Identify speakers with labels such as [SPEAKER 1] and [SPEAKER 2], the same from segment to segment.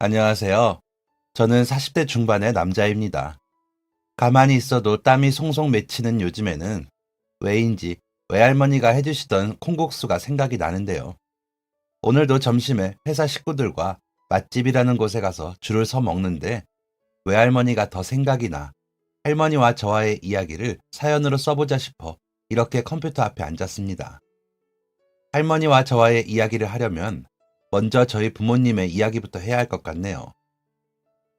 [SPEAKER 1] 안녕하세요. 저는 40대 중반의 남자입니다. 가만히 있어도 땀이 송송 맺히는 요즘에는 왜인지 외할머니가 해주시던 콩국수가 생각이 나는데요. 오늘도 점심에 회사 식구들과 맛집이라는 곳에 가서 줄을 서 먹는데 외할머니가 더 생각이 나 할머니와 저와의 이야기를 사연으로 써보자 싶어 이렇게 컴퓨터 앞에 앉았습니다. 할머니와 저와의 이야기를 하려면 먼저 저희 부모님의 이야기부터 해야 할 것 같네요.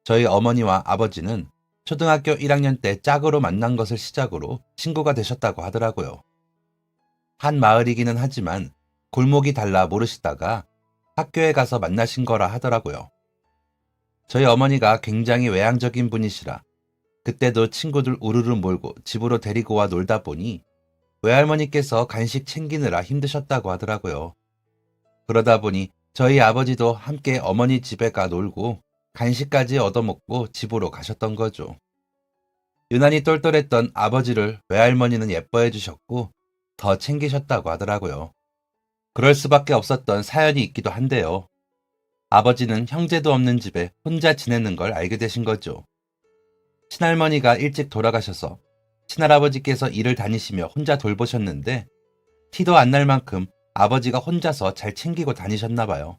[SPEAKER 1] 저희 어머니와 아버지는 초등학교 1학년 때 짝으로 만난 것을 시작으로 친구가 되셨다고 하더라고요. 한 마을이기는 하지만 골목이 달라 모르시다가 학교에 가서 만나신 거라 하더라고요. 저희 어머니가 굉장히 외향적인 분이시라 그때도 친구들 우르르 몰고 집으로 데리고 와 놀다 보니 외할머니께서 간식 챙기느라 힘드셨다고 하더라고요. 그러다 보니 저희 아버지도 함께 어머니 집에 가 놀고 간식까지 얻어먹고 집으로 가셨던 거죠. 유난히 똘똘했던 아버지를 외할머니는 예뻐해 주셨고 더 챙기셨다고 하더라고요. 그럴 수밖에 없었던 사연이 있기도 한데요. 아버지는 형제도 없는 집에 혼자 지내는 걸 알게 되신 거죠. 친할머니가 일찍 돌아가셔서 친할아버지께서 일을 다니시며 혼자 돌보셨는데 티도 안 날 만큼 아버지가 혼자서 잘 챙기고 다니셨나 봐요.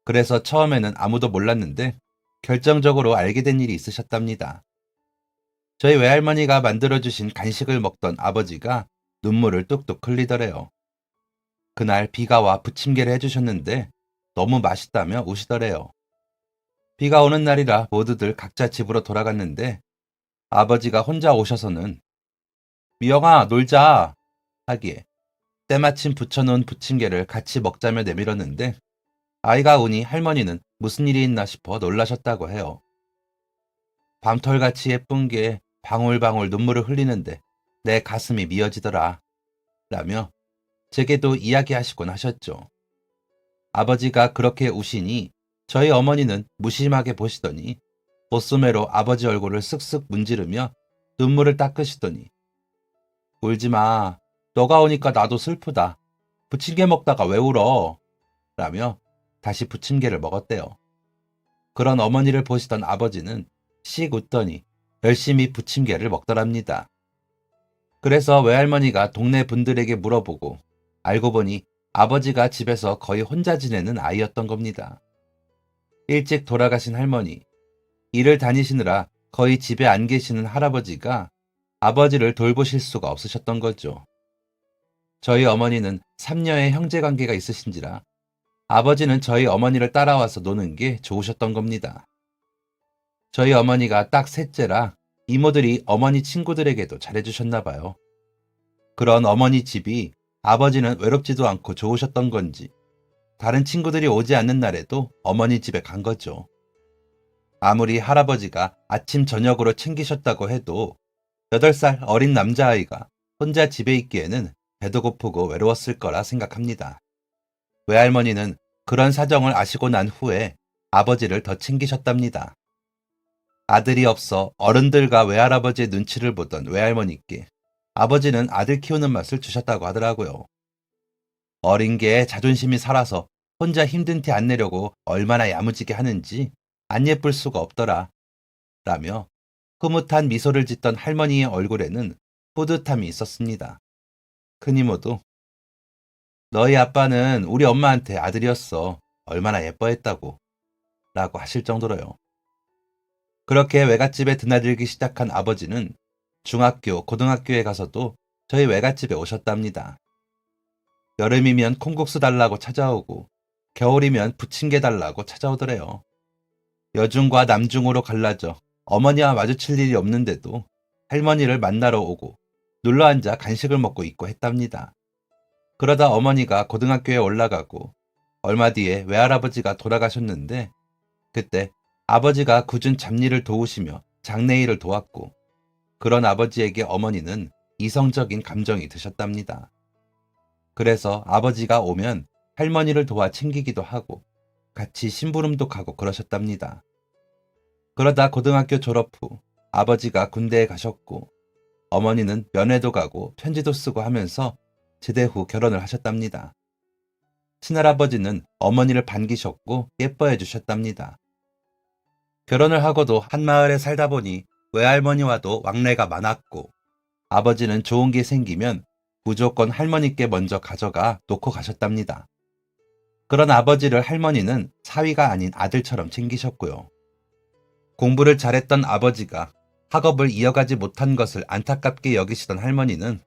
[SPEAKER 1] 그래서 처음에는 아무도 몰랐는데 결정적으로 알게 된 일이 있으셨답니다. 저희 외할머니가 만들어주신 간식을 먹던 아버지가 눈물을 뚝뚝 흘리더래요. 그날 비가 와 부침개를 해주셨는데 너무 맛있다며 우시더래요. 비가 오는 날이라 모두들 각자 집으로 돌아갔는데 아버지가 혼자 오셔서는 미영아 놀자 하기에 때마침 부쳐놓은 부침개를 같이 먹자며 내밀었는데 아이가 우니 할머니는 무슨 일이 있나 싶어 놀라셨다고 해요. 밤털같이 예쁜 게 방울방울 눈물을 흘리는데 내 가슴이 미어지더라 라며 제게도 이야기하시곤 하셨죠. 아버지가 그렇게 우시니 저희 어머니는 무심하게 보시더니 옷소매로 아버지 얼굴을 쓱쓱 문지르며 눈물을 닦으시더니 울지 마. 너가 오니까 나도 슬프다. 부침개 먹다가 왜 울어? 라며 다시 부침개를 먹었대요. 그런 어머니를 보시던 아버지는 씩 웃더니 열심히 부침개를 먹더랍니다. 그래서 외할머니가 동네 분들에게 물어보고 알고 보니 아버지가 집에서 거의 혼자 지내는 아이였던 겁니다. 일찍 돌아가신 할머니, 일을 다니시느라 거의 집에 안 계시는 할아버지가 아버지를 돌보실 수가 없으셨던 거죠. 저희 어머니는 3녀의 형제 관계가 있으신지라 아버지는 저희 어머니를 따라와서 노는 게 좋으셨던 겁니다. 저희 어머니가 딱 셋째라 이모들이 어머니 친구들에게도 잘해주셨나 봐요. 그런 어머니 집이 아버지는 외롭지도 않고 좋으셨던 건지 다른 친구들이 오지 않는 날에도 어머니 집에 간 거죠. 아무리 할아버지가 아침 저녁으로 챙기셨다고 해도 8살 어린 남자아이가 혼자 집에 있기에는 배도 고프고 외로웠을 거라 생각합니다. 외할머니는 그런 사정을 아시고 난 후에 아버지를 더 챙기셨답니다. 아들이 없어 어른들과 외할아버지의 눈치를 보던 외할머니께 아버지는 아들 키우는 맛을 주셨다고 하더라고요. 어린 게 자존심이 살아서 혼자 힘든 티 안 내려고 얼마나 야무지게 하는지 안 예쁠 수가 없더라. 라며 흐뭇한 미소를 짓던 할머니의 얼굴에는 뿌듯함이 있었습니다. 큰이모도 너희 아빠는 우리 엄마한테 아들이었어. 얼마나 예뻐했다고. 라고 하실 정도로요. 그렇게 외갓집에 드나들기 시작한 아버지는 중학교, 고등학교에 가서도 저희 외갓집에 오셨답니다. 여름이면 콩국수 달라고 찾아오고 겨울이면 부침개 달라고 찾아오더래요. 여중과 남중으로 갈라져 어머니와 마주칠 일이 없는데도 할머니를 만나러 오고 눌러앉아 간식을 먹고 있고 했답니다. 그러다 어머니가 고등학교에 올라가고 얼마 뒤에 외할아버지가 돌아가셨는데 그때 아버지가 굳은 잡일을 도우시며 장례일을 도왔고 그런 아버지에게 어머니는 이성적인 감정이 드셨답니다. 그래서 아버지가 오면 할머니를 도와 챙기기도 하고 같이 심부름도 가고 그러셨답니다. 그러다 고등학교 졸업 후 아버지가 군대에 가셨고 어머니는 면회도 가고 편지도 쓰고 하면서 제대 후 결혼을 하셨답니다. 친할아버지는 어머니를 반기셨고 예뻐해 주셨답니다. 결혼을 하고도 한 마을에 살다 보니 외할머니와도 왕래가 많았고 아버지는 좋은 게 생기면 무조건 할머니께 먼저 가져가 놓고 가셨답니다. 그런 아버지를 할머니는 사위가 아닌 아들처럼 챙기셨고요. 공부를 잘했던 아버지가 학업을 이어가지 못한 것을 안타깝게 여기시던 할머니는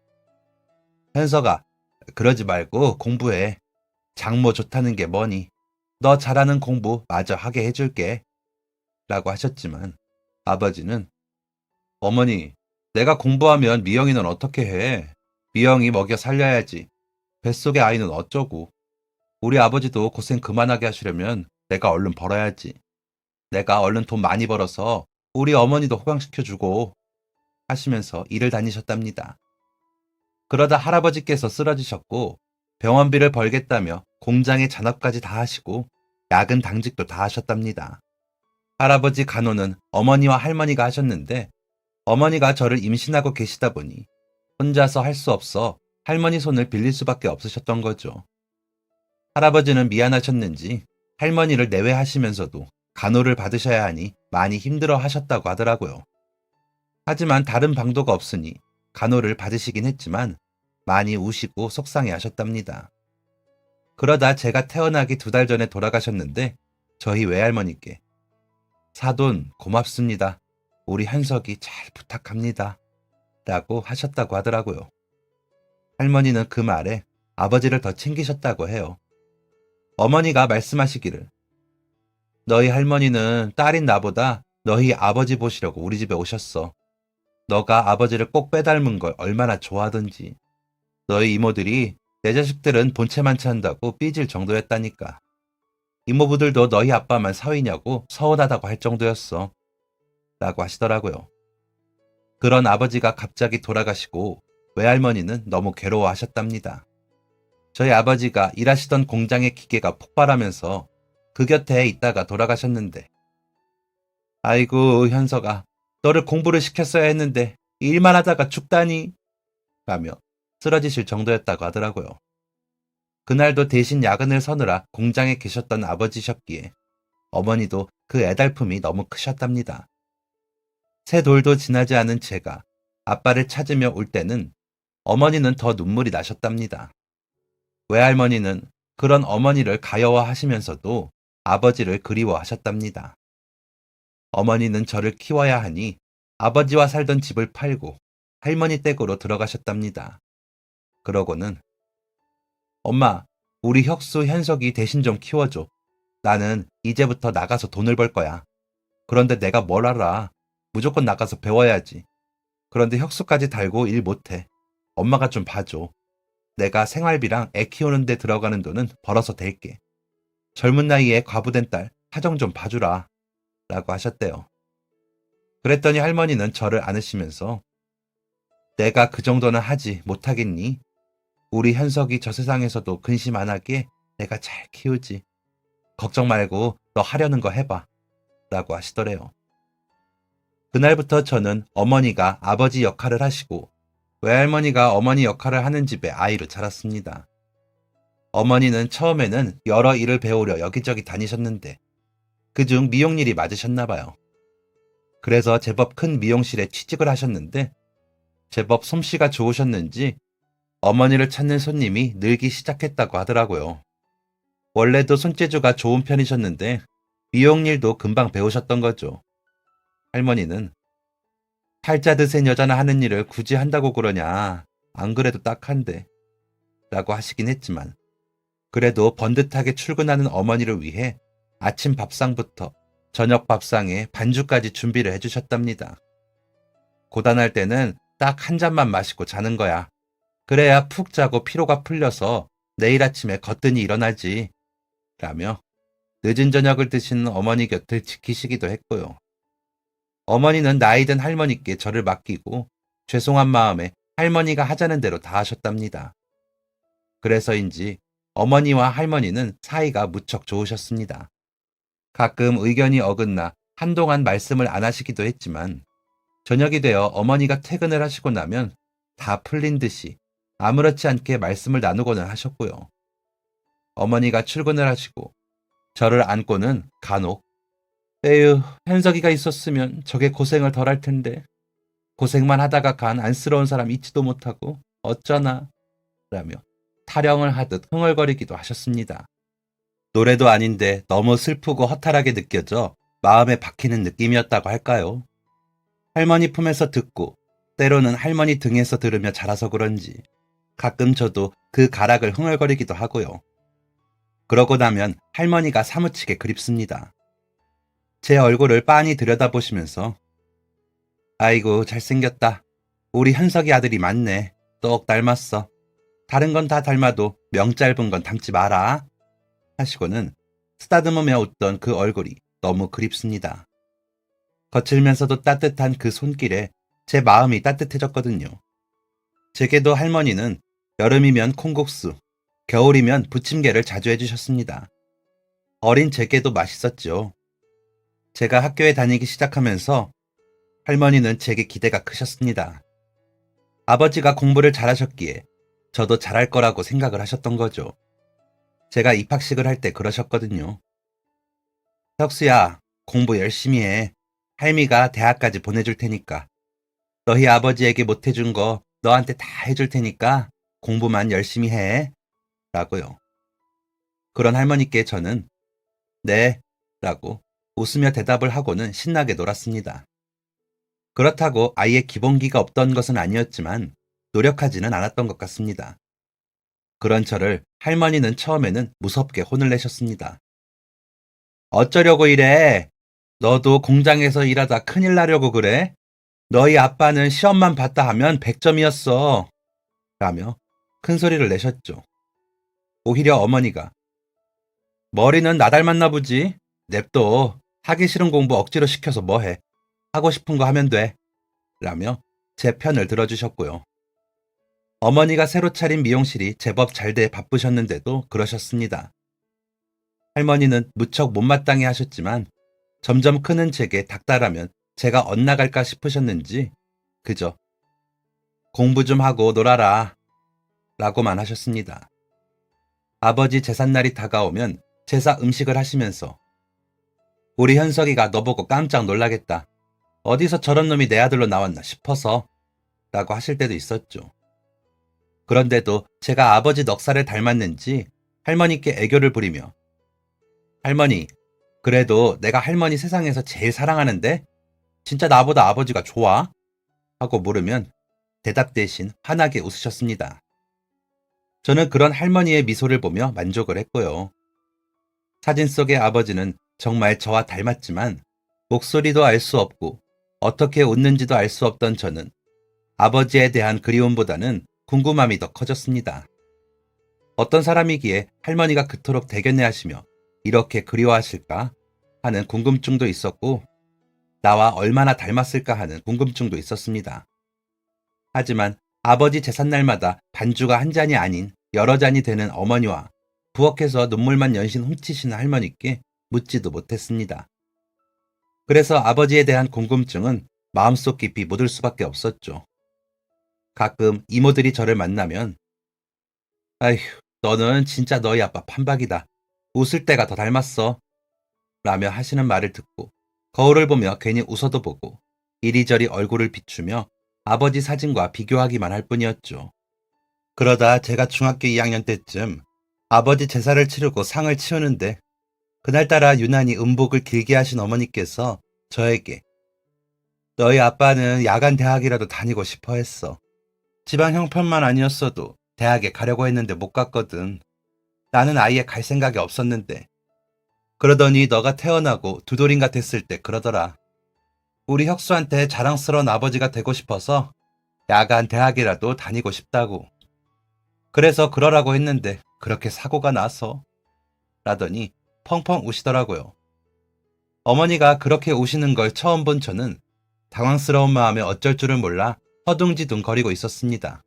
[SPEAKER 1] 현석아, 그러지 말고 공부해. 장모 좋다는 게 뭐니? 너 잘하는 공부 마저 하게 해줄게. 라고 하셨지만 아버지는 어머니, 내가 공부하면 미영이는 어떻게 해? 미영이 먹여 살려야지. 뱃속의 아이는 어쩌고. 우리 아버지도 고생 그만하게 하시려면 내가 얼른 벌어야지. 내가 얼른 돈 많이 벌어서 우리 어머니도 호강시켜주고 하시면서 일을 다니셨답니다. 그러다 할아버지께서 쓰러지셨고 병원비를 벌겠다며 공장의 잔업까지 다 하시고 야근 당직도 다 하셨답니다. 할아버지 간호는 어머니와 할머니가 하셨는데 어머니가 저를 임신하고 계시다 보니 혼자서 할 수 없어 할머니 손을 빌릴 수밖에 없으셨던 거죠. 할아버지는 미안하셨는지 할머니를 내외하시면서도 간호를 받으셔야 하니 많이 힘들어 하셨다고 하더라고요. 하지만 다른 방도가 없으니 간호를 받으시긴 했지만 많이 우시고 속상해 하셨답니다. 그러다 제가 태어나기 2달 전에 돌아가셨는데 저희 외할머니께 사돈 고맙습니다. 우리 현석이 잘 부탁합니다. 라고 하셨다고 하더라고요. 할머니는 그 말에 아버지를 더 챙기셨다고 해요. 어머니가 말씀하시기를 너희 할머니는 딸인 나보다 너희 아버지 보시려고 우리 집에 오셨어. 너가 아버지를 꼭 빼닮은 걸 얼마나 좋아하던지. 너희 이모들이 내 자식들은 본체만치 한다고 삐질 정도였다니까. 이모부들도 너희 아빠만 사위냐고 서운하다고 할 정도였어. 라고 하시더라고요. 그런 아버지가 갑자기 돌아가시고 외할머니는 너무 괴로워하셨답니다. 저희 아버지가 일하시던 공장의 기계가 폭발하면서 그 곁에 있다가 돌아가셨는데 아이고 현석아, 너를 공부를 시켰어야 했는데 일만 하다가 죽다니 라며 쓰러지실 정도였다고 하더라고요. 그날도 대신 야근을 서느라 공장에 계셨던 아버지셨기에 어머니도 그 애달픔이 너무 크셨답니다. 새 돌도 지나지 않은 제가 아빠를 찾으며 올 때는 어머니는 더 눈물이 나셨답니다. 외할머니는 그런 어머니를 가여워하시면서도 아버지를 그리워하셨답니다. 어머니는 저를 키워야 하니 아버지와 살던 집을 팔고 할머니 댁으로 들어가셨답니다. 그러고는 엄마, 우리 혁수 현석이 대신 좀 키워줘. 나는 이제부터 나가서 돈을 벌 거야. 그런데 내가 뭘 알아. 무조건 나가서 배워야지. 그런데 혁수까지 달고 일 못해. 엄마가 좀 봐줘. 내가 생활비랑 애 키우는 데 들어가는 돈은 벌어서 댈게. 젊은 나이에 과부된 딸 사정 좀 봐주라. 라고 하셨대요. 그랬더니 할머니는 저를 안으시면서 내가 그 정도는 하지 못하겠니? 우리 현석이 저 세상에서도 근심 안 하게 내가 잘 키우지. 걱정 말고 너 하려는 거 해봐. 라고 하시더래요. 그날부터 저는 어머니가 아버지 역할을 하시고 외할머니가 어머니 역할을 하는 집에 아이로 자랐습니다. 어머니는 처음에는 여러 일을 배우려 여기저기 다니셨는데 그중 미용일이 맞으셨나 봐요. 그래서 제법 큰 미용실에 취직을 하셨는데 제법 솜씨가 좋으셨는지 어머니를 찾는 손님이 늘기 시작했다고 하더라고요. 원래도 손재주가 좋은 편이셨는데 미용일도 금방 배우셨던 거죠. 할머니는 팔자 드센 여자나 하는 일을 굳이 한다고 그러냐. 안 그래도 딱한데. 라고 하시긴 했지만 그래도 번듯하게 출근하는 어머니를 위해 아침 밥상부터 저녁 밥상에 반주까지 준비를 해주셨답니다. 고단할 때는 딱 한 잔만 마시고 자는 거야. 그래야 푹 자고 피로가 풀려서 내일 아침에 거뜬히 일어나지. 라며 늦은 저녁을 드시는 어머니 곁을 지키시기도 했고요. 어머니는 나이 든 할머니께 저를 맡기고 죄송한 마음에 할머니가 하자는 대로 다 하셨답니다. 그래서인지 어머니와 할머니는 사이가 무척 좋으셨습니다. 가끔 의견이 어긋나 한동안 말씀을 안 하시기도 했지만 저녁이 되어 어머니가 퇴근을 하시고 나면 다 풀린 듯이 아무렇지 않게 말씀을 나누고는 하셨고요. 어머니가 출근을 하시고 저를 안고는 간혹 에휴, 현석이가 있었으면 저게 고생을 덜 할 텐데. 고생만 하다가 간 안쓰러운 사람 잊지도 못하고 어쩌나 라며 타령을 하듯 흥얼거리기도 하셨습니다. 노래도 아닌데 너무 슬프고 허탈하게 느껴져 마음에 박히는 느낌이었다고 할까요? 할머니 품에서 듣고 때로는 할머니 등에서 들으며 자라서 그런지 가끔 저도 그 가락을 흥얼거리기도 하고요. 그러고 나면 할머니가 사무치게 그립습니다. 제 얼굴을 빤히 들여다보시면서 아이고 잘생겼다. 우리 현석이 아들이 맞네. 똑 닮았어. 다른 건 다 닮아도 명 짧은 건 닮지 마라. 하시고는 쓰다듬으며 웃던 그 얼굴이 너무 그립습니다. 거칠면서도 따뜻한 그 손길에 제 마음이 따뜻해졌거든요. 제게도 할머니는 여름이면 콩국수, 겨울이면 부침개를 자주 해주셨습니다. 어린 제게도 맛있었죠. 제가 학교에 다니기 시작하면서 할머니는 제게 기대가 크셨습니다. 아버지가 공부를 잘하셨기에 저도 잘할 거라고 생각을 하셨던 거죠. 제가 입학식을 할 때 그러셨거든요. 혁수야, 공부 열심히 해. 할미가 대학까지 보내줄 테니까. 너희 아버지에게 못 해준 거 너한테 다 해줄 테니까 공부만 열심히 해. 라고요. 그런 할머니께 저는 네. 라고 웃으며 대답을 하고는 신나게 놀았습니다. 그렇다고 아예 기본기가 없던 것은 아니었지만 노력하지는 않았던 것 같습니다. 그런 저를 할머니는 처음에는 무섭게 혼을 내셨습니다. 어쩌려고 이래? 너도 공장에서 일하다 큰일 나려고 그래? 너희 아빠는 시험만 봤다 하면 100점이었어. 라며 큰 소리를 내셨죠. 오히려 어머니가 머리는 나 닮았나 보지? 냅둬. 하기 싫은 공부 억지로 시켜서 뭐해? 하고 싶은 거 하면 돼. 라며 제 편을 들어주셨고요. 어머니가 새로 차린 미용실이 제법 잘 돼 바쁘셨는데도 그러셨습니다. 할머니는 무척 못마땅해 하셨지만 점점 크는 제게 닥달하면 제가 엇나갈까 싶으셨는지 그저 공부 좀 하고 놀아라 라고만 하셨습니다. 아버지 제삿날이 다가오면 제사 음식을 하시면서 우리 현석이가 너보고 깜짝 놀라겠다. 어디서 저런 놈이 내 아들로 나왔나 싶어서 라고 하실 때도 있었죠. 그런데도 제가 아버지 넉살을 닮았는지 할머니께 애교를 부리며 할머니, 그래도 내가 할머니 세상에서 제일 사랑하는데 진짜 나보다 아버지가 좋아? 하고 물으면 대답 대신 환하게 웃으셨습니다. 저는 그런 할머니의 미소를 보며 만족을 했고요. 사진 속의 아버지는 정말 저와 닮았지만 목소리도 알 수 없고 어떻게 웃는지도 알 수 없던 저는 아버지에 대한 그리움보다는 궁금함이 더 커졌습니다. 어떤 사람이기에 할머니가 그토록 대견해 하시며 이렇게 그리워하실까 하는 궁금증도 있었고 나와 얼마나 닮았을까 하는 궁금증도 있었습니다. 하지만 아버지 제삿날마다 반주가 한 잔이 아닌 여러 잔이 되는 어머니와 부엌에서 눈물만 연신 훔치시는 할머니께 묻지도 못했습니다. 그래서 아버지에 대한 궁금증은 마음속 깊이 묻을 수밖에 없었죠. 가끔 이모들이 저를 만나면 아휴, 너는 진짜 너희 아빠 판박이다. 웃을 때가 더 닮았어. 라며 하시는 말을 듣고 거울을 보며 괜히 웃어도 보고 이리저리 얼굴을 비추며 아버지 사진과 비교하기만 할 뿐이었죠. 그러다 제가 중학교 2학년 때쯤 아버지 제사를 치르고 상을 치우는데 그날따라 유난히 음복을 길게 하신 어머니께서 저에게 너희 아빠는 야간 대학이라도 다니고 싶어 했어. 지방 형편만 아니었어도 대학에 가려고 했는데 못 갔거든. 나는 아예 갈 생각이 없었는데. 그러더니 너가 태어나고 두돌인가 됐을 때 그러더라. 우리 혁수한테 자랑스러운 아버지가 되고 싶어서 야간 대학이라도 다니고 싶다고. 그래서 그러라고 했는데 그렇게 사고가 나서. 라더니 펑펑 우시더라고요. 어머니가 그렇게 우시는 걸 처음 본 저는 당황스러운 마음에 어쩔 줄을 몰라 허둥지둥 거리고 있었습니다.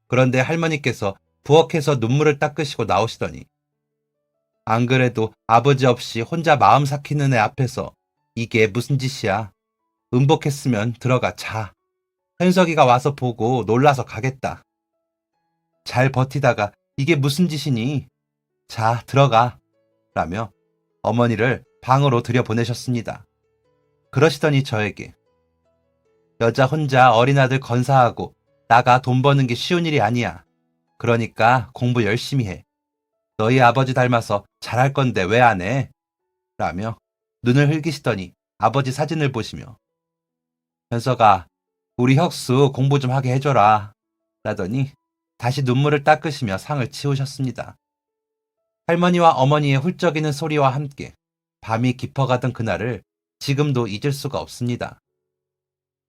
[SPEAKER 1] 그런데 할머니께서 부엌에서 눈물을 닦으시고 나오시더니 안 그래도 아버지 없이 혼자 마음 삭히는 애 앞에서 이게 무슨 짓이야. 음복했으면 들어가 자. 현석이가 와서 보고 놀라서 가겠다. 잘 버티다가 이게 무슨 짓이니? 자, 들어가. 라며 어머니를 방으로 들여보내셨습니다. 그러시더니 저에게 여자 혼자 어린 아들 건사하고 나가 돈 버는 게 쉬운 일이 아니야. 그러니까 공부 열심히 해. 너희 아버지 닮아서 잘할 건데 왜 안 해? 라며 눈을 흘기시더니 아버지 사진을 보시며 현서가 우리 혁수 공부 좀 하게 해줘라. 라더니 다시 눈물을 닦으시며 상을 치우셨습니다. 할머니와 어머니의 훌쩍이는 소리와 함께 밤이 깊어가던 그날을 지금도 잊을 수가 없습니다.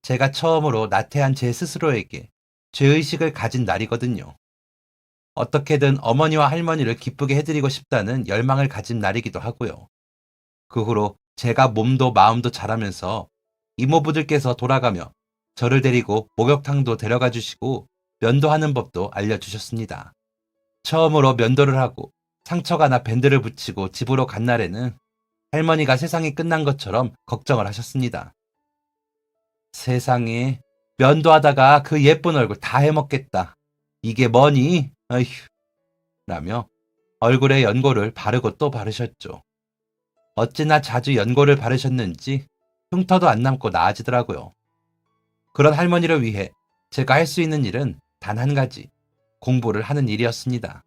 [SPEAKER 1] 제가 처음으로 나태한 제 스스로에게 죄의식을 가진 날이거든요. 어떻게든 어머니와 할머니를 기쁘게 해드리고 싶다는 열망을 가진 날이기도 하고요. 그 후로 제가 몸도 마음도 자라면서 이모부들께서 돌아가며 저를 데리고 목욕탕도 데려가 주시고 면도하는 법도 알려주셨습니다. 처음으로 면도를 하고 상처가 나 밴드를 붙이고 집으로 간 날에는 할머니가 세상이 끝난 것처럼 걱정을 하셨습니다. 세상에 면도하다가 그 예쁜 얼굴 다 해먹겠다. 이게 뭐니? 어휴. 라며 얼굴에 연고를 바르고 또 바르셨죠. 어찌나 자주 연고를 바르셨는지 흉터도 안 남고 나아지더라고요. 그런 할머니를 위해 제가 할 수 있는 일은 단 한 가지, 공부를 하는 일이었습니다.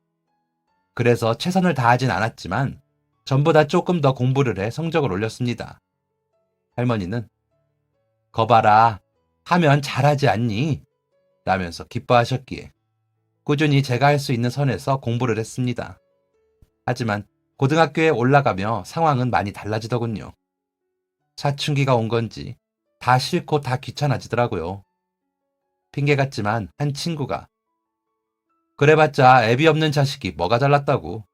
[SPEAKER 1] 그래서 최선을 다하진 않았지만 전보다 조금 더 공부를 해 성적을 올렸습니다. 할머니는 거봐라, 하면 잘하지 않니? 라면서 기뻐하셨기에 꾸준히 제가 할 수 있는 선에서 공부를 했습니다. 하지만 고등학교에 올라가며 상황은 많이 달라지더군요. 사춘기가 온 건지 다 싫고 다 귀찮아지더라고요. 핑계 같지만 한 친구가 그래봤자 애비 없는 자식이 뭐가 잘났다고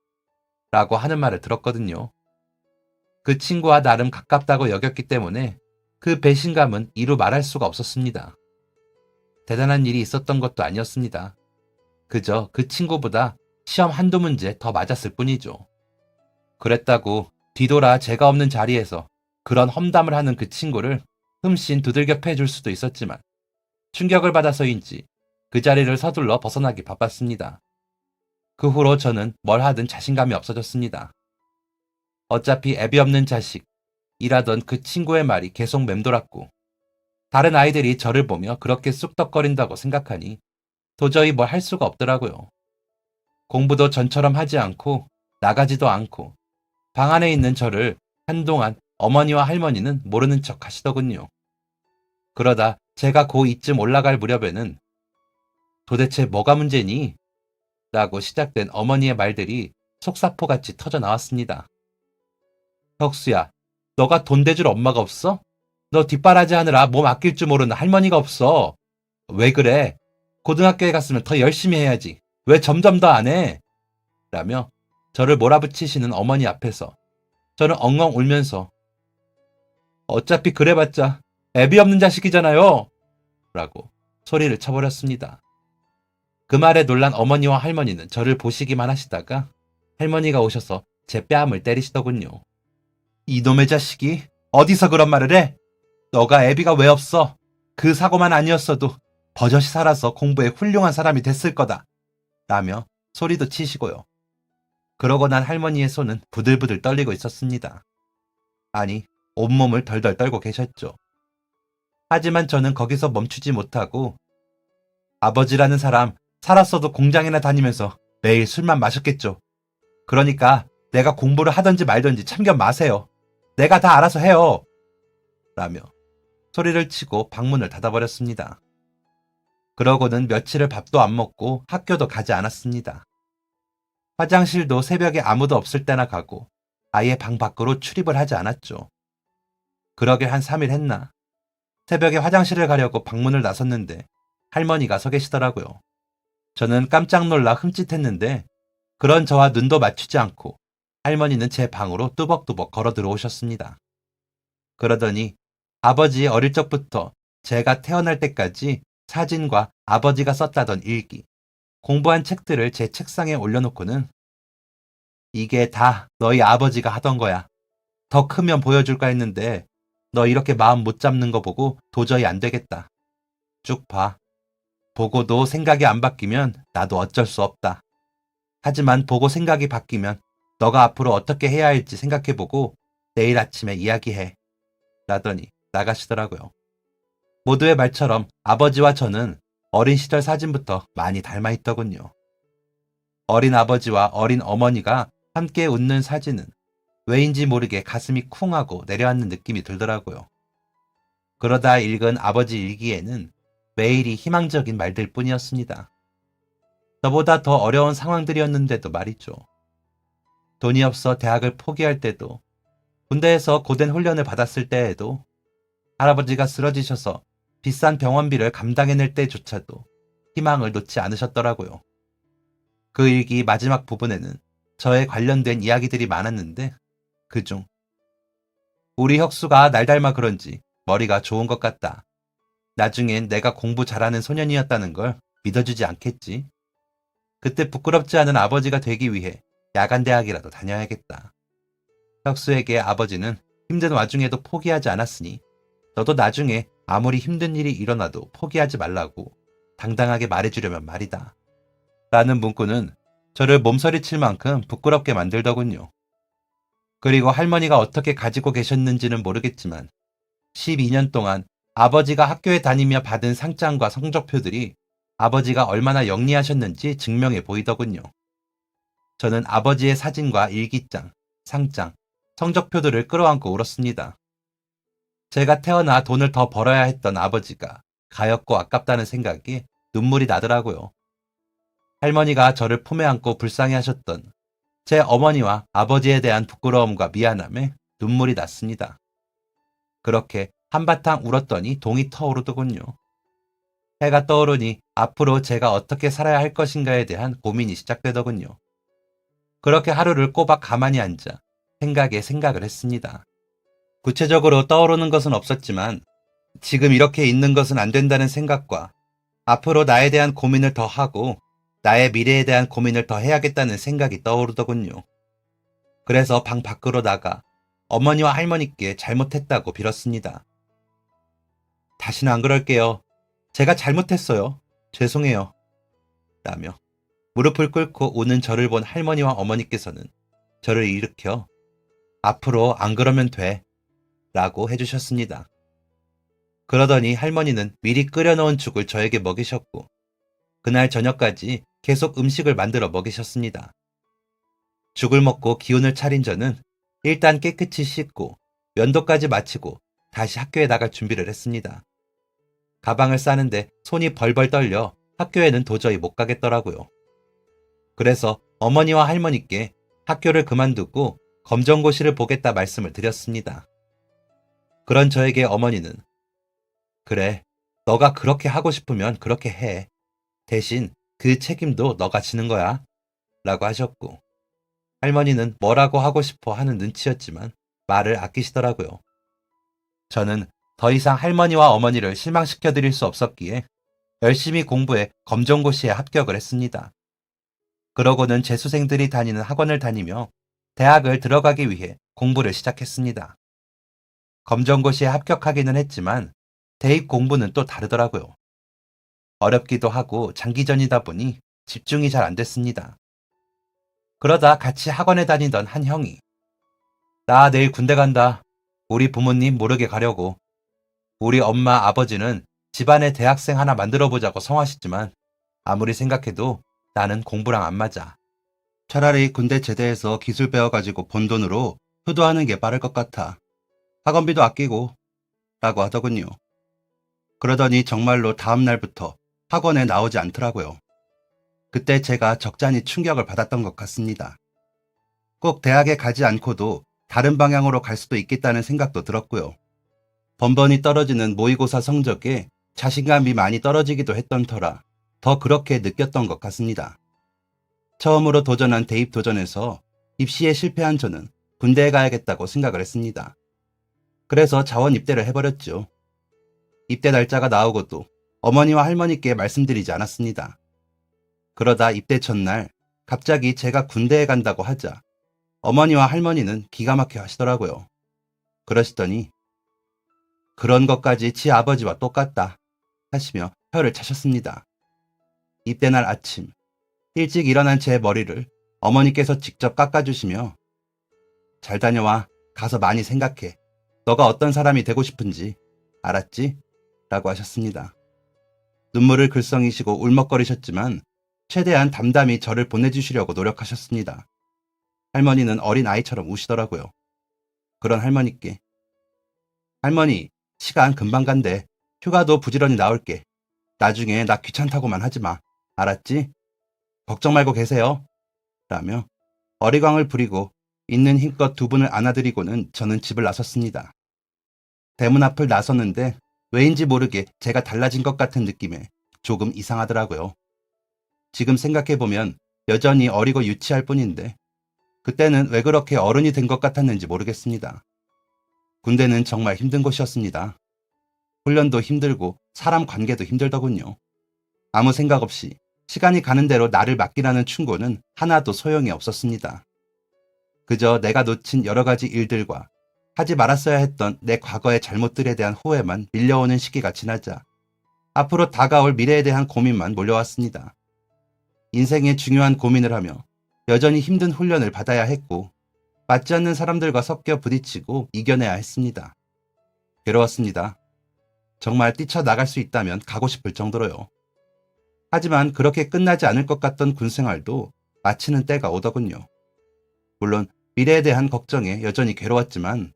[SPEAKER 1] 라고 하는 말을 들었거든요. 그 친구와 나름 가깝다고 여겼기 때문에 그 배신감은 이루 말할 수가 없었습니다. 대단한 일이 있었던 것도 아니었습니다. 그저 그 친구보다 시험 한두 문제 더 맞았을 뿐이죠. 그랬다고 뒤돌아 제가 없는 자리에서 그런 험담을 하는 그 친구를 흠씬 두들겨 패줄 수도 있었지만 충격을 받아서인지 그 자리를 서둘러 벗어나기 바빴습니다. 그 후로 저는 뭘 하든 자신감이 없어졌습니다. 어차피 애비 없는 자식이라던 그 친구의 말이 계속 맴돌았고 다른 아이들이 저를 보며 그렇게 쑥덕거린다고 생각하니 도저히 뭘 할 수가 없더라고요. 공부도 전처럼 하지 않고 나가지도 않고 방 안에 있는 저를 한동안 어머니와 할머니는 모르는 척 하시더군요. 그러다 제가 고2쯤 올라갈 무렵에는 도대체 뭐가 문제니? 라고 시작된 어머니의 말들이 속사포같이 터져 나왔습니다. 혁수야, 너가 돈 대줄 엄마가 없어? 너 뒷바라지 하느라 몸 아낄 줄 모르는 할머니가 없어. 왜 그래? 고등학교에 갔으면 더 열심히 해야지. 왜 점점 더 안 해? 라며 저를 몰아붙이시는 어머니 앞에서 저는 엉엉 울면서 어차피 그래봤자 애비 없는 자식이잖아요. 라고 소리를 쳐버렸습니다. 그 말에 놀란 어머니와 할머니는 저를 보시기만 하시다가 할머니가 오셔서 제 뺨을 때리시더군요. 이놈의 자식이 어디서 그런 말을 해? 너가 애비가 왜 없어? 그 사고만 아니었어도 버젓이 살아서 공부에 훌륭한 사람이 됐을 거다. 라며 소리도 치시고요. 그러고 난 할머니의 손은 부들부들 떨리고 있었습니다. 아니, 온몸을 덜덜 떨고 계셨죠. 하지만 저는 거기서 멈추지 못하고 아버지라는 사람 살았어도 공장이나 다니면서 매일 술만 마셨겠죠. 그러니까 내가 공부를 하든지 말든지 참견 마세요. 내가 다 알아서 해요. 라며 소리를 치고 방문을 닫아버렸습니다. 그러고는 며칠을 밥도 안 먹고 학교도 가지 않았습니다. 화장실도 새벽에 아무도 없을 때나 가고 아예 방 밖으로 출입을 하지 않았죠. 그러길 한 3일 했나. 새벽에 화장실을 가려고 방문을 나섰는데 할머니가 서 계시더라고요. 저는 깜짝 놀라 흠칫했는데 그런 저와 눈도 맞추지 않고 할머니는 제 방으로 뚜벅뚜벅 걸어 들어오셨습니다. 그러더니 아버지 어릴 적부터 제가 태어날 때까지 사진과 아버지가 썼다던 일기, 공부한 책들을 제 책상에 올려놓고는 이게 다 너희 아버지가 하던 거야. 더 크면 보여줄까 했는데 너 이렇게 마음 못 잡는 거 보고 도저히 안 되겠다. 쭉 봐. 보고도 생각이 안 바뀌면 나도 어쩔 수 없다. 하지만 보고 생각이 바뀌면 너가 앞으로 어떻게 해야 할지 생각해보고 내일 아침에 이야기해. 라더니 나가시더라고요. 모두의 말처럼 아버지와 저는 어린 시절 사진부터 많이 닮아 있더군요. 어린 아버지와 어린 어머니가 함께 웃는 사진은 왜인지 모르게 가슴이 쿵하고 내려앉는 느낌이 들더라고요. 그러다 읽은 아버지 일기에는 매일이 희망적인 말들 뿐이었습니다. 저보다 더 어려운 상황들이었는데도 말이죠. 돈이 없어 대학을 포기할 때도, 군대에서 고된 훈련을 받았을 때에도, 할아버지가 쓰러지셔서 비싼 병원비를 감당해낼 때조차도 희망을 놓지 않으셨더라고요. 그 일기 마지막 부분에는 저에 관련된 이야기들이 많았는데 그중 우리 혁수가 날 닮아 그런지 머리가 좋은 것 같다. 나중엔 내가 공부 잘하는 소년이었다는 걸 믿어주지 않겠지. 그때 부끄럽지 않은 아버지가 되기 위해 야간대학이라도 다녀야겠다. 혁수에게 아버지는 힘든 와중에도 포기하지 않았으니 너도 나중에 아무리 힘든 일이 일어나도 포기하지 말라고 당당하게 말해주려면 말이다. 라는 문구는 저를 몸서리칠 만큼 부끄럽게 만들더군요. 그리고 할머니가 어떻게 가지고 계셨는지는 모르겠지만 12년 동안 아버지가 학교에 다니며 받은 상장과 성적표들이 아버지가 얼마나 영리하셨는지 증명해 보이더군요. 저는 아버지의 사진과 일기장, 상장, 성적표들을 끌어안고 울었습니다. 제가 태어나 돈을 더 벌어야 했던 아버지가 가엾고 아깝다는 생각이 눈물이 나더라고요. 할머니가 저를 품에 안고 불쌍해하셨던 제 어머니와 아버지에 대한 부끄러움과 미안함에 눈물이 났습니다. 그렇게 한바탕 울었더니 동이 터오르더군요. 해가 떠오르니 앞으로 제가 어떻게 살아야 할 것인가에 대한 고민이 시작되더군요. 그렇게 하루를 꼬박 가만히 앉아 생각에 생각을 했습니다. 구체적으로 떠오르는 것은 없었지만 지금 이렇게 있는 것은 안 된다는 생각과 앞으로 나에 대한 고민을 더 하고 나의 미래에 대한 고민을 더 해야겠다는 생각이 떠오르더군요. 그래서 방 밖으로 나가 어머니와 할머니께 잘못했다고 빌었습니다. 다시는 안 그럴게요. 제가 잘못했어요. 죄송해요. 라며 무릎을 꿇고 우는 저를 본 할머니와 어머니께서는 저를 일으켜 앞으로 안 그러면 돼. 라고 해주셨습니다. 그러더니 할머니는 미리 끓여놓은 죽을 저에게 먹이셨고 그날 저녁까지 계속 음식을 만들어 먹이셨습니다. 죽을 먹고 기운을 차린 저는 일단 깨끗이 씻고 면도까지 마치고 다시 학교에 나갈 준비를 했습니다. 가방을 싸는데 손이 벌벌 떨려 학교에는 도저히 못 가겠더라고요. 그래서 어머니와 할머니께 학교를 그만두고 검정고시를 보겠다 말씀을 드렸습니다. 그런 저에게 어머니는 그래, 너가 그렇게 하고 싶으면 그렇게 해. 대신 그 책임도 너가 지는 거야. 라고 하셨고 할머니는 뭐라고 하고 싶어 하는 눈치였지만 말을 아끼시더라고요. 저는 더 이상 할머니와 어머니를 실망시켜드릴 수 없었기에 열심히 공부해 검정고시에 합격을 했습니다. 그러고는 재수생들이 다니는 학원을 다니며 대학을 들어가기 위해 공부를 시작했습니다. 검정고시에 합격하기는 했지만 대입 공부는 또 다르더라고요. 어렵기도 하고 장기전이다 보니 집중이 잘 안 됐습니다. 그러다 같이 학원에 다니던 한 형이 나 내일 군대 간다. 우리 부모님 모르게 가려고. 우리 엄마 아버지는 집안에 대학생 하나 만들어보자고 성하시지만 아무리 생각해도 나는 공부랑 안 맞아. 차라리 군대 제대해서 기술 배워가지고 번 돈으로 효도하는 게 빠를 것 같아. 학원비도 아끼고 라고 하더군요. 그러더니 정말로 다음 날부터 학원에 나오지 않더라고요. 그때 제가 적잖이 충격을 받았던 것 같습니다. 꼭 대학에 가지 않고도 다른 방향으로 갈 수도 있겠다는 생각도 들었고요. 번번이 떨어지는 모의고사 성적에 자신감이 많이 떨어지기도 했던 터라 더 그렇게 느꼈던 것 같습니다. 처음으로 도전한 대입 도전에서 입시에 실패한 저는 군대에 가야겠다고 생각을 했습니다. 그래서 자원 입대를 해버렸죠. 입대 날짜가 나오고도 어머니와 할머니께 말씀드리지 않았습니다. 그러다 입대 첫날 갑자기 제가 군대에 간다고 하자 어머니와 할머니는 기가 막혀 하시더라고요. 그러시더니 그런 것까지 지 아버지와 똑같다 하시며 혀를 차셨습니다. 입대 날 아침 일찍 일어난 제 머리를 어머니께서 직접 깎아주시며 잘 다녀와 가서 많이 생각해. 너가 어떤 사람이 되고 싶은지. 알았지? 라고 하셨습니다. 눈물을 글썽이시고 울먹거리셨지만 최대한 담담히 저를 보내주시려고 노력하셨습니다. 할머니는 어린 아이처럼 우시더라고요. 그런 할머니께 할머니, 시간 금방 간대. 휴가도 부지런히 나올게. 나중에 나 귀찮다고만 하지 마. 알았지? 걱정 말고 계세요. 라며 어리광을 부리고 있는 힘껏 두 분을 안아드리고는 저는 집을 나섰습니다. 대문 앞을 나섰는데 왜인지 모르게 제가 달라진 것 같은 느낌에 조금 이상하더라고요. 지금 생각해보면 여전히 어리고 유치할 뿐인데 그때는 왜 그렇게 어른이 된 것 같았는지 모르겠습니다. 군대는 정말 힘든 곳이었습니다. 훈련도 힘들고 사람 관계도 힘들더군요. 아무 생각 없이 시간이 가는 대로 나를 맡기라는 충고는 하나도 소용이 없었습니다. 그저 내가 놓친 여러 가지 일들과 하지 말았어야 했던 내 과거의 잘못들에 대한 후회만 밀려오는 시기가 지나자 앞으로 다가올 미래에 대한 고민만 몰려왔습니다. 인생의 중요한 고민을 하며 여전히 힘든 훈련을 받아야 했고 맞지 않는 사람들과 섞여 부딪히고 이겨내야 했습니다. 괴로웠습니다. 정말 뛰쳐나갈 수 있다면 가고 싶을 정도로요. 하지만 그렇게 끝나지 않을 것 같던 군생활도 마치는 때가 오더군요. 물론 미래에 대한 걱정에 여전히 괴로웠지만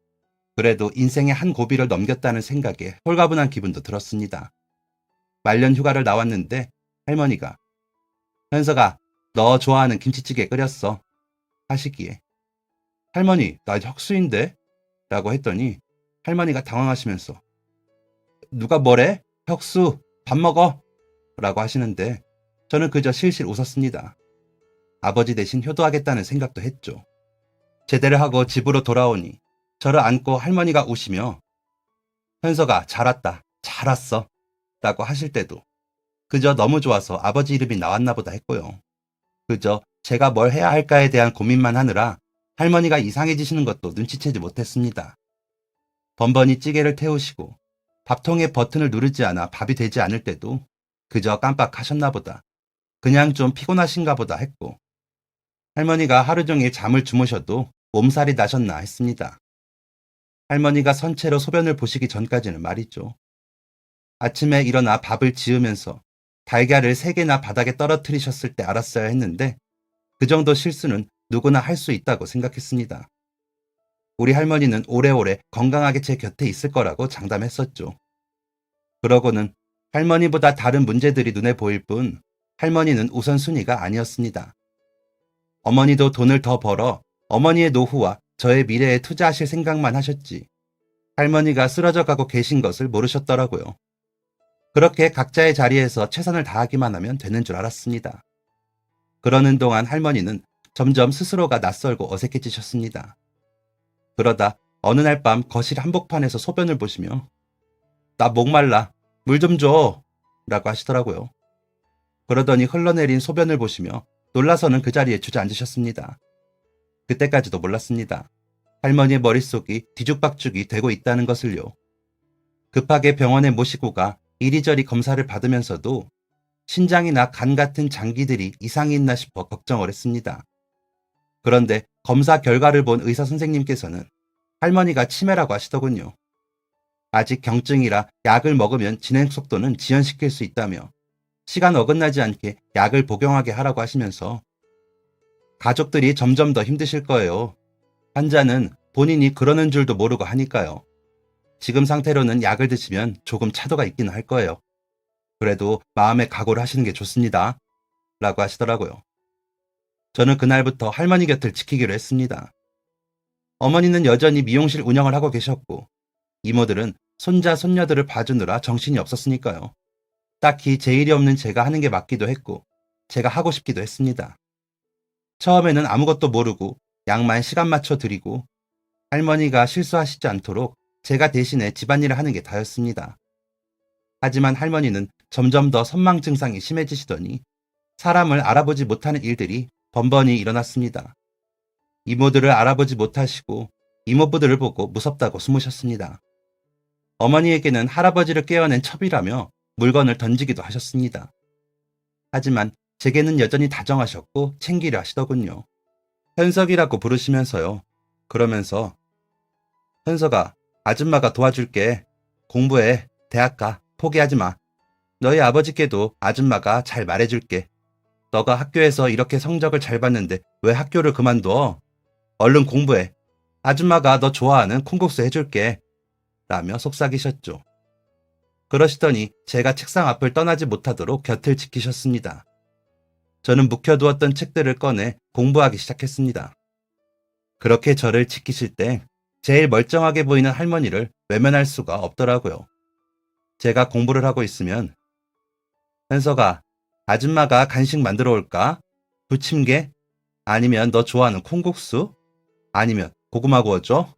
[SPEAKER 1] 그래도 인생의 한 고비를 넘겼다는 생각에 홀가분한 기분도 들었습니다. 말년 휴가를 나왔는데 할머니가 현석아, 너 좋아하는 김치찌개 끓였어. 하시기에 할머니, 나 혁수인데? 라고 했더니 할머니가 당황하시면서 누가 뭐래? 혁수, 밥 먹어! 라고 하시는데 저는 그저 실실 웃었습니다. 아버지 대신 효도하겠다는 생각도 했죠. 제대를 하고 집으로 돌아오니 저를 안고 할머니가 우시며 현석아, 잘 왔다. 잘 왔어. 라고 하실 때도 그저 너무 좋아서 아버지 이름이 나왔나 보다 했고요. 그저 제가 뭘 해야 할까에 대한 고민만 하느라 할머니가 이상해지시는 것도 눈치채지 못했습니다. 번번이 찌개를 태우시고 밥통에 버튼을 누르지 않아 밥이 되지 않을 때도 그저 깜빡하셨나 보다. 그냥 좀 피곤하신가 보다 했고 할머니가 하루 종일 잠을 주무셔도 몸살이 나셨나 했습니다. 할머니가 선체로 소변을 보시기 전까지는 말이죠. 아침에 일어나 밥을 지으면서 달걀을 3개나 바닥에 떨어뜨리셨을 때 알았어야 했는데 그 정도 실수는 누구나 할 수 있다고 생각했습니다. 우리 할머니는 오래오래 건강하게 제 곁에 있을 거라고 장담했었죠. 그러고는 할머니보다 다른 문제들이 눈에 보일 뿐 할머니는 우선순위가 아니었습니다. 어머니도 돈을 더 벌어 어머니의 노후와 저의 미래에 투자하실 생각만 하셨지 할머니가 쓰러져 가고 계신 것을 모르셨더라고요. 그렇게 각자의 자리에서 최선을 다하기만 하면 되는 줄 알았습니다. 그러는 동안 할머니는 점점 스스로가 낯설고 어색해지셨습니다. 그러다 어느 날 밤 거실 한복판에서 소변을 보시며 나 목말라, 물 좀 줘! 라고 하시더라고요. 그러더니 흘러내린 소변을 보시며 놀라서는 그 자리에 주저앉으셨습니다. 그때까지도 몰랐습니다. 할머니의 머릿속이 뒤죽박죽이 되고 있다는 것을요. 급하게 병원에 모시고 가 이리저리 검사를 받으면서도 신장이나 간 같은 장기들이 이상이 있나 싶어 걱정을 했습니다. 그런데 검사 결과를 본 의사 선생님께서는 할머니가 치매라고 하시더군요. 아직 경증이라 약을 먹으면 진행 속도는 지연시킬 수 있다며 시간 어긋나지 않게 약을 복용하게 하라고 하시면서 가족들이 점점 더 힘드실 거예요. 환자는 본인이 그러는 줄도 모르고 하니까요. 지금 상태로는 약을 드시면 조금 차도가 있기는 할 거예요. 그래도 마음의 각오를 하시는 게 좋습니다. 라고 하시더라고요. 저는 그날부터 할머니 곁을 지키기로 했습니다. 어머니는 여전히 미용실 운영을 하고 계셨고 이모들은 손자 손녀들을 봐주느라 정신이 없었으니까요. 딱히 제 일이 없는 제가 하는 게 맞기도 했고 제가 하고 싶기도 했습니다. 처음에는 아무것도 모르고 약만 시간 맞춰 드리고 할머니가 실수하시지 않도록 제가 대신에 집안일을 하는 게 다였습니다. 하지만 할머니는 점점 더 선망 증상이 심해지시더니 사람을 알아보지 못하는 일들이 번번이 일어났습니다. 이모들을 알아보지 못하시고 이모부들을 보고 무섭다고 숨으셨습니다. 어머니에게는 할아버지를 깨어낸 첩이라며 물건을 던지기도 하셨습니다. 하지만 제게는 여전히 다정하셨고 챙기려 하시더군요. 현석이라고 부르시면서요. 그러면서 현서가, 아줌마가 도와줄게. 공부해. 대학 가. 포기하지 마. 너희 아버지께도 아줌마가 잘 말해줄게. 너가 학교에서 이렇게 성적을 잘 봤는데 왜 학교를 그만둬? 얼른 공부해. 아줌마가 너 좋아하는 콩국수 해줄게. 라며 속삭이셨죠. 그러시더니 제가 책상 앞을 떠나지 못하도록 곁을 지키셨습니다. 저는 묵혀두었던 책들을 꺼내 공부하기 시작했습니다. 그렇게 저를 지키실 때 제일 멀쩡하게 보이는 할머니를 외면할 수가 없더라고요. 제가 공부를 하고 있으면 현서가, 아줌마가 간식 만들어 올까? 부침개? 아니면 너 좋아하는 콩국수? 아니면 고구마 구워줘?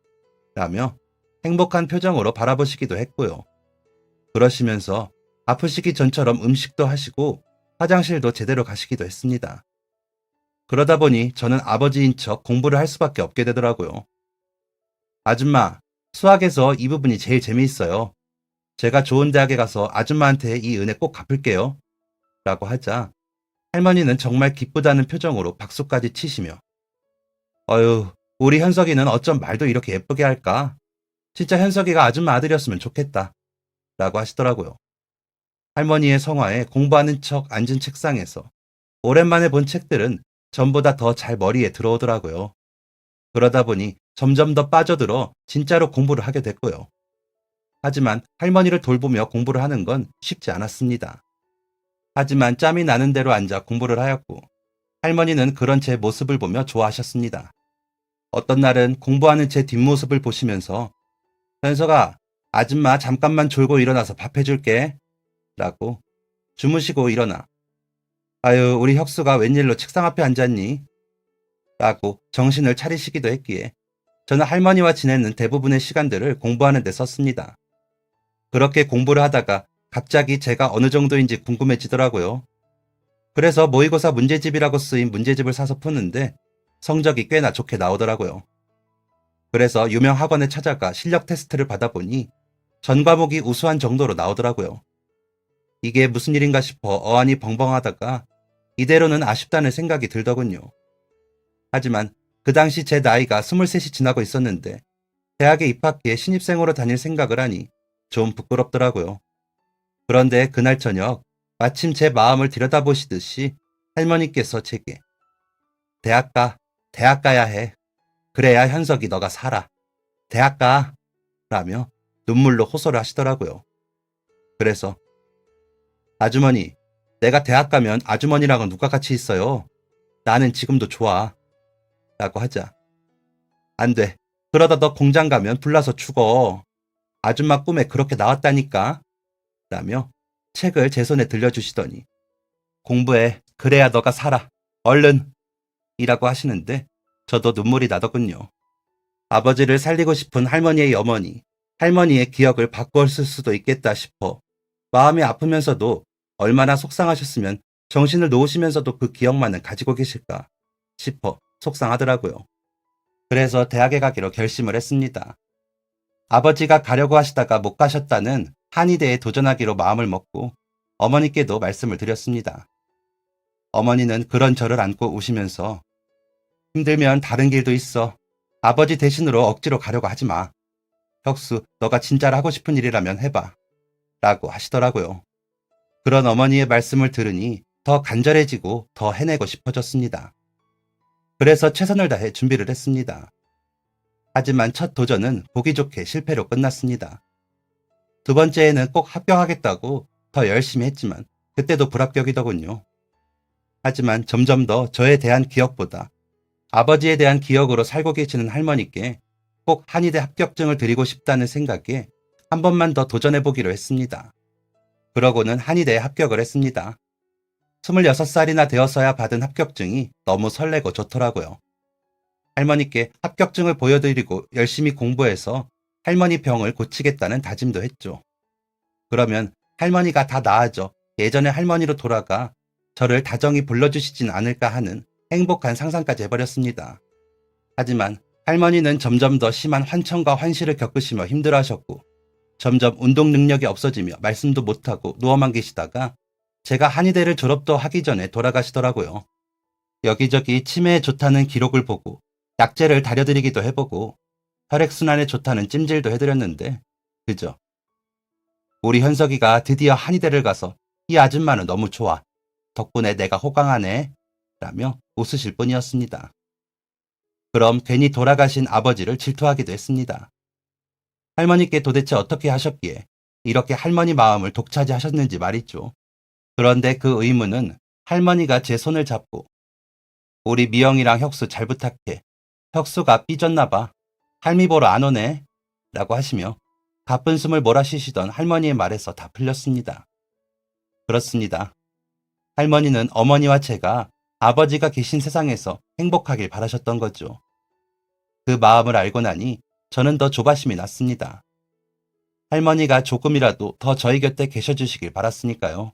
[SPEAKER 1] 라며 행복한 표정으로 바라보시기도 했고요. 그러시면서 아프시기 전처럼 음식도 하시고 화장실도 제대로 가시기도 했습니다. 그러다 보니 저는 아버지인 척 공부를 할 수밖에 없게 되더라고요. 아줌마, 수학에서 이 부분이 제일 재미있어요. 제가 좋은 대학에 가서 아줌마한테 이 은혜 꼭 갚을게요. 라고 하자 할머니는 정말 기쁘다는 표정으로 박수까지 치시며 어휴, 우리 현석이는 어쩜 말도 이렇게 예쁘게 할까? 진짜 현석이가 아줌마 아들이었으면 좋겠다. 라고 하시더라고요. 할머니의 성화에 공부하는 척 앉은 책상에서 오랜만에 본 책들은 전보다 더 잘 머리에 들어오더라고요. 그러다 보니 점점 더 빠져들어 진짜로 공부를 하게 됐고요. 하지만 할머니를 돌보며 공부를 하는 건 쉽지 않았습니다. 하지만 짬이 나는 대로 앉아 공부를 하였고 할머니는 그런 제 모습을 보며 좋아하셨습니다. 어떤 날은 공부하는 제 뒷모습을 보시면서 현석아, 아줌마 잠깐만 졸고 일어나서 밥 해줄게. 라고 주무시고 일어나 아유, 우리 혁수가 웬일로 책상 앞에 앉았니? 라고 정신을 차리시기도 했기에 저는 할머니와 지내는 대부분의 시간들을 공부하는 데 썼습니다. 그렇게 공부를 하다가 갑자기 제가 어느 정도인지 궁금해지더라고요. 그래서 모의고사 문제집이라고 쓰인 문제집을 사서 푸는데 성적이 꽤나 좋게 나오더라고요. 그래서 유명 학원에 찾아가 실력 테스트를 받아보니 전 과목이 우수한 정도로 나오더라고요. 이게 무슨 일인가 싶어 어안이 벙벙하다가 이대로는 아쉽다는 생각이 들더군요. 하지만 그 당시 제 나이가 23이 지나고 있었는데 대학에 입학기에 신입생으로 다닐 생각을 하니 좀 부끄럽더라고요. 그런데 그날 저녁 마침 제 마음을 들여다보시듯이 할머니께서 제게 대학 가야 해. 그래야 현석이 너가 살아. 대학 가. 라며 눈물로 호소를 하시더라고요. 그래서 아주머니, 내가 대학 가면 아주머니랑은 누가 같이 있어요? 나는 지금도 좋아. 라고 하자. 안 돼. 그러다 너 공장 가면 불나서 죽어. 아줌마 꿈에 그렇게 나왔다니까. 라며 책을 제 손에 들려주시더니 공부해. 그래야 너가 살아. 얼른. 이라고 하시는데 저도 눈물이 나더군요. 아버지를 살리고 싶은 할머니의 어머니, 할머니의 기억을 바꾸었을 수도 있겠다 싶어 마음이 아프면서도 얼마나 속상하셨으면 정신을 놓으시면서도 그 기억만은 가지고 계실까 싶어 속상하더라고요. 그래서 대학에 가기로 결심을 했습니다. 아버지가 가려고 하시다가 못 가셨다는 한의대에 도전하기로 마음을 먹고 어머니께도 말씀을 드렸습니다. 어머니는 그런 저를 안고 우시면서 힘들면 다른 길도 있어. 아버지 대신으로 억지로 가려고 하지 마. 혁수, 너가 진짜로 하고 싶은 일이라면 해봐. 라고 하시더라고요. 그런 어머니의 말씀을 들으니 더 간절해지고 더 해내고 싶어졌습니다. 그래서 최선을 다해 준비를 했습니다. 하지만 첫 도전은 보기 좋게 실패로 끝났습니다. 두 번째에는 꼭 합격하겠다고 더 열심히 했지만 그때도 불합격이더군요. 하지만 점점 더 저에 대한 기억보다 아버지에 대한 기억으로 살고 계시는 할머니께 꼭 한의대 합격증을 드리고 싶다는 생각에 한 번만 더 도전해보기로 했습니다. 그러고는 한의대에 합격을 했습니다. 26살이나 되어서야 받은 합격증이 너무 설레고 좋더라고요. 할머니께 합격증을 보여드리고 열심히 공부해서 할머니 병을 고치겠다는 다짐도 했죠. 그러면 할머니가 다 나아져 예전의 할머니로 돌아가 저를 다정히 불러주시진 않을까 하는 행복한 상상까지 해버렸습니다. 하지만 할머니는 점점 더 심한 환청과 환시를 겪으시며 힘들어하셨고 점점 운동 능력이 없어지며 말씀도 못하고 누워만 계시다가 제가 한의대를 졸업도 하기 전에 돌아가시더라고요. 여기저기 치매에 좋다는 기록을 보고 약재를 다려드리기도 해보고 혈액순환에 좋다는 찜질도 해드렸는데 그죠? 우리 현석이가 드디어 한의대를 가서 이 아줌마는 너무 좋아. 덕분에 내가 호강하네. 라며 웃으실 뿐이었습니다. 그럼 괜히 돌아가신 아버지를 질투하기도 했습니다. 할머니께 도대체 어떻게 하셨기에 이렇게 할머니 마음을 독차지하셨는지 말이죠. 그런데 그 의문은 할머니가 제 손을 잡고 우리 미영이랑 혁수 잘 부탁해. 혁수가 삐졌나 봐. 할미 보러 안 오네. 라고 하시며 가쁜 숨을 몰아쉬시던 할머니의 말에서 다 풀렸습니다. 그렇습니다. 할머니는 어머니와 제가 아버지가 계신 세상에서 행복하길 바라셨던 거죠. 그 마음을 알고 나니 저는 더 조바심이 났습니다. 할머니가 조금이라도 더 저희 곁에 계셔주시길 바랐으니까요.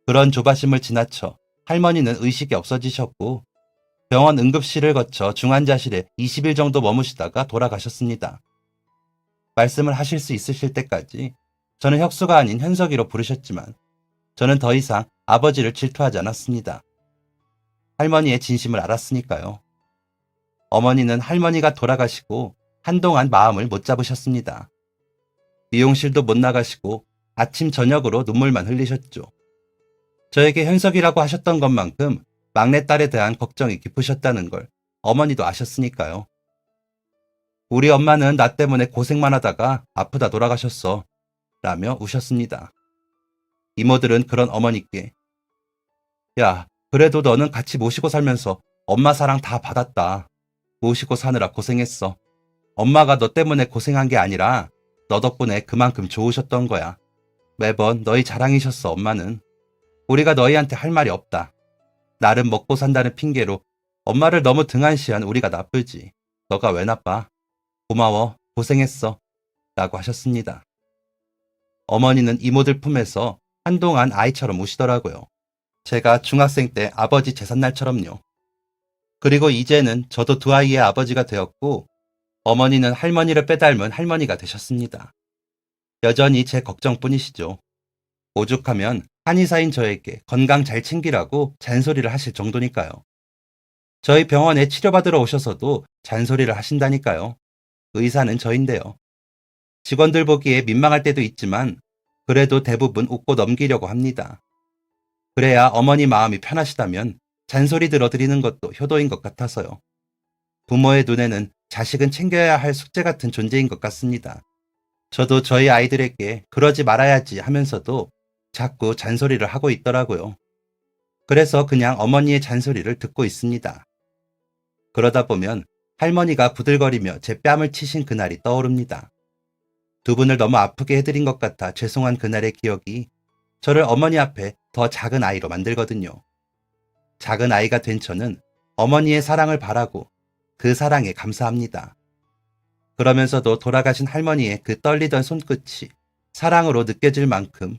[SPEAKER 1] 그런 조바심을 지나쳐 할머니는 의식이 없어지셨고 병원 응급실을 거쳐 중환자실에 20일 정도 머무시다가 돌아가셨습니다. 말씀을 하실 수 있으실 때까지 저는 혁수가 아닌 현석이로 부르셨지만 저는 더 이상 아버지를 질투하지 않았습니다. 할머니의 진심을 알았으니까요. 어머니는 할머니가 돌아가시고 한동안 마음을 못 잡으셨습니다. 미용실도 못 나가시고 아침 저녁으로 눈물만 흘리셨죠. 저에게 현석이라고 하셨던 것만큼 막내딸에 대한 걱정이 깊으셨다는 걸 어머니도 아셨으니까요. 우리 엄마는 나 때문에 고생만 하다가 아프다 돌아가셨어. 라며 우셨습니다. 이모들은 그런 어머니께 야, 그래도 너는 같이 모시고 살면서 엄마 사랑 다 받았다. 모시고 사느라 고생했어. 엄마가 너 때문에 고생한 게 아니라 너 덕분에 그만큼 좋으셨던 거야. 매번 너희 자랑이셨어, 엄마는. 우리가 너희한테 할 말이 없다. 나름 먹고 산다는 핑계로 엄마를 너무 등한시한 우리가 나쁘지. 너가 왜 나빠? 고마워, 고생했어. 라고 하셨습니다. 어머니는 이모들 품에서 한동안 아이처럼 우시더라고요. 제가 중학생 때 아버지 제삿날처럼요. 그리고 이제는 저도 두 아이의 아버지가 되었고 어머니는 할머니를 빼닮은 할머니가 되셨습니다. 여전히 제 걱정뿐이시죠. 오죽하면 한의사인 저에게 건강 잘 챙기라고 잔소리를 하실 정도니까요. 저희 병원에 치료받으러 오셔서도 잔소리를 하신다니까요. 의사는 저인데요. 직원들 보기에 민망할 때도 있지만 그래도 대부분 웃고 넘기려고 합니다. 그래야 어머니 마음이 편하시다면 잔소리 들어드리는 것도 효도인 것 같아서요. 부모의 눈에는 자식은 챙겨야 할 숙제 같은 존재인 것 같습니다. 저도 저희 아이들에게 그러지 말아야지 하면서도 자꾸 잔소리를 하고 있더라고요. 그래서 그냥 어머니의 잔소리를 듣고 있습니다. 그러다 보면 할머니가 부들거리며 제 뺨을 치신 그날이 떠오릅니다. 두 분을 너무 아프게 해드린 것 같아 죄송한 그날의 기억이 저를 어머니 앞에 더 작은 아이로 만들거든요. 작은 아이가 된 저는 어머니의 사랑을 바라고 그 사랑에 감사합니다. 그러면서도 돌아가신 할머니의 그 떨리던 손끝이 사랑으로 느껴질 만큼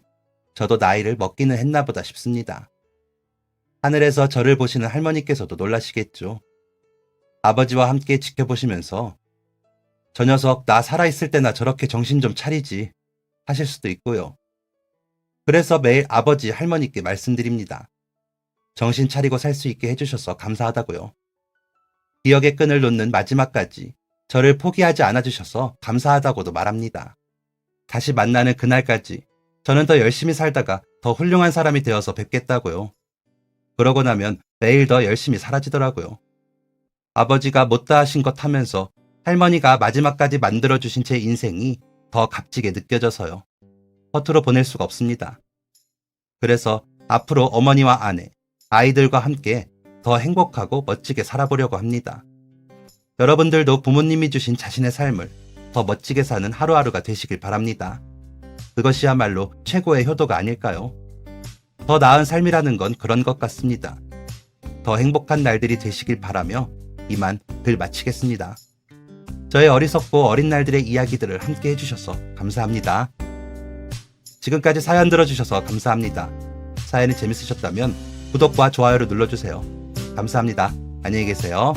[SPEAKER 1] 저도 나이를 먹기는 했나 보다 싶습니다. 하늘에서 저를 보시는 할머니께서도 놀라시겠죠. 아버지와 함께 지켜보시면서 저 녀석 나 살아있을 때나 저렇게 정신 좀 차리지 하실 수도 있고요. 그래서 매일 아버지 할머니께 말씀드립니다. 정신 차리고 살 수 있게 해주셔서 감사하다고요. 기억의 끈을 놓는 마지막까지 저를 포기하지 않아주셔서 감사하다고도 말합니다. 다시 만나는 그날까지 저는 더 열심히 살다가 더 훌륭한 사람이 되어서 뵙겠다고요. 그러고 나면 매일 더 열심히 사라지더라고요. 아버지가 못다 하신 것 하면서 할머니가 마지막까지 만들어주신 제 인생이 더 값지게 느껴져서요. 허투루 보낼 수가 없습니다. 그래서 앞으로 어머니와 아내, 아이들과 함께 더 행복하고 멋지게 살아보려고 합니다. 여러분들도 부모님이 주신 자신의 삶을 더 멋지게 사는 하루하루가 되시길 바랍니다. 그것이야말로 최고의 효도가 아닐까요? 더 나은 삶이라는 건 그런 것 같습니다. 더 행복한 날들이 되시길 바라며 이만 글 마치겠습니다. 저의 어리석고 어린 날들의 이야기들을 함께 해주셔서 감사합니다. 지금까지 사연 들어주셔서 감사합니다. 사연이 재밌으셨다면 구독과 좋아요를 눌러주세요. 감사합니다. 안녕히 계세요.